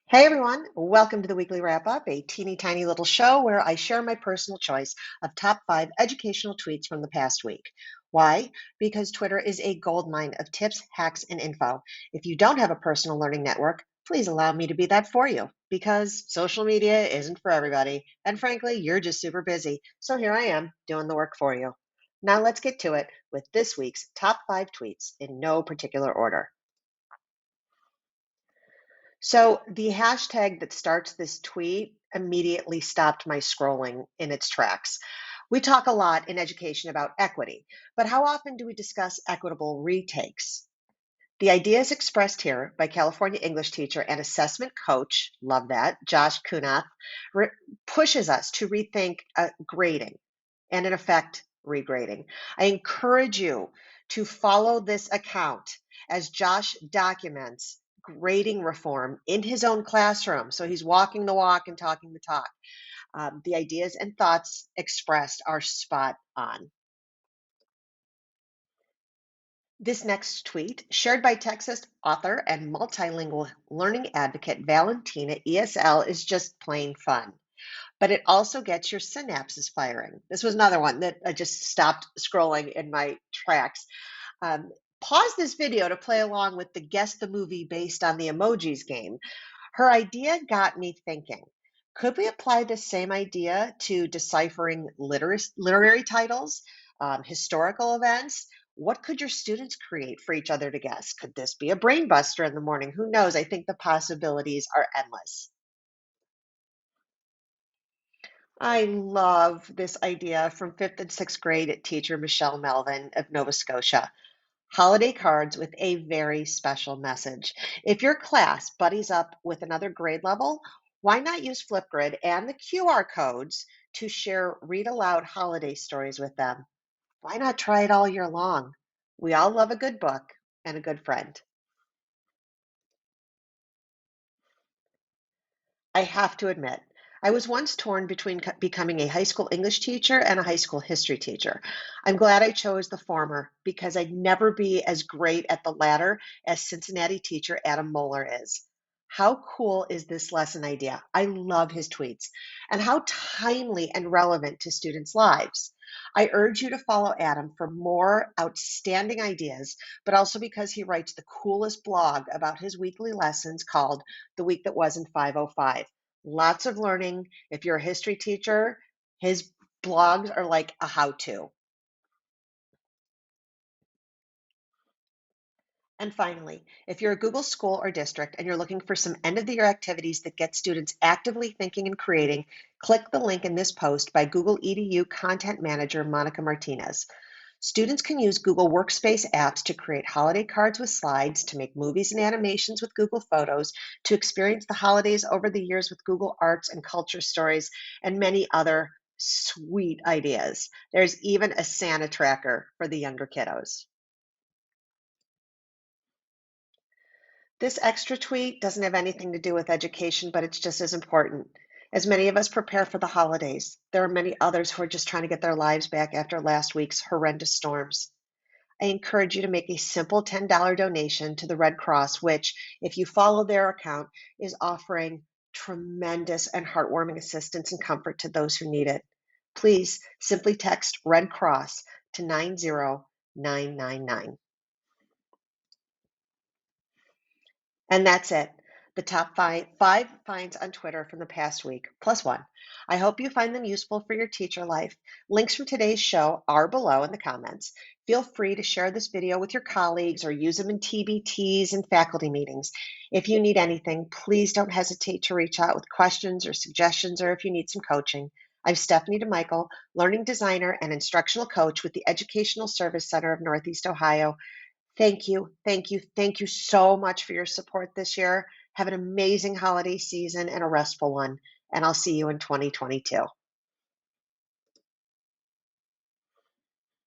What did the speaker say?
Hey everyone, welcome to the weekly wrap up, a teeny tiny little show where I share my personal choice of top 5 educational tweets from the past week. Why? Because Twitter is a goldmine of tips, hacks, and info. If you don't have a personal learning network, please allow me to be that for you because social media isn't for everybody. And frankly, you're just super busy. So here I am doing the work for you. Now let's get to it with this week's top 5 tweets in no particular order. So the hashtag that starts this tweet immediately stopped my scrolling in its tracks. We talk a lot in education about equity, but how often do we discuss equitable retakes? The ideas expressed here by California English teacher and assessment coach, love that, Josh Kunath, re- pushes us to rethink grading and, in effect, regrading. I encourage you to follow this account as Josh documents grading reform in his own classroom. So he's walking the walk and talking the talk. The ideas and thoughts expressed are spot on. This next tweet, shared by Texas author and multilingual learning advocate Valentina ESL, is just plain fun. But it also gets your synapses firing. This was another one that I just stopped scrolling in my tracks. Um, Pause this video to play along with the Guess the Movie based on the Emojis game. Her idea got me thinking. Could we apply this same idea to deciphering literary titles, historical events? What could your students create for each other to guess? Could this be a brain buster in the morning? Who knows? I think the possibilities are endless. I love this idea from fifth and sixth grade teacher Michelle Melvin of Nova Scotia. Holiday cards with a very special message. If your class buddies up with another grade level, why not use Flipgrid and the QR codes to share read aloud holiday stories with them? Why not try it all year long? We all love a good book and a good friend. I have to admit, I was once torn between becoming a high school English teacher and a high school history teacher. I'm glad I chose the former because I'd never be as great at the latter as Cincinnati teacher Adam Moeller is. How cool is this lesson idea? I love his tweets and how timely and relevant to students' lives. I urge you to follow Adam for more outstanding ideas, but also because he writes the coolest blog about his weekly lessons called The Week That Was in 505. Lots of learning. If you're a history teacher, his blogs are like a how-to. And finally, if you're a Google school or district and you're looking for some end of the year activities that get students actively thinking and creating, click the link in this post by Google EDU content manager Monica Martinez. Students can use Google Workspace apps to create holiday cards with slides, to make movies and animations with Google Photos, to experience the holidays over the years with Google Arts and Culture Stories, and many other sweet ideas. There's even a Santa tracker for the younger kiddos. This extra tweet doesn't have anything to do with education, but it's just as important. As many of us prepare for the holidays, there are many others who are just trying to get their lives back after last week's horrendous storms. I encourage you to make a simple $10 donation to the Red Cross, which, if you follow their account, is offering tremendous and heartwarming assistance and comfort to those who need it. Please simply text Red Cross to 90999. And that's it. The top five finds on Twitter from the past week, plus one. I hope you find them useful for your teacher life. Links from today's show are below in the comments. Feel free to share this video with your colleagues or use them in TBTs and faculty meetings. If you need anything, please don't hesitate to reach out with questions or suggestions, or if you need some coaching. I'm Stephanie DeMichael, learning designer and instructional coach with the Educational Service Center of Northeast Ohio. Thank you, thank you, thank you so much for your support this year. Have an amazing holiday season and a restful one, and I'll see you in 2022.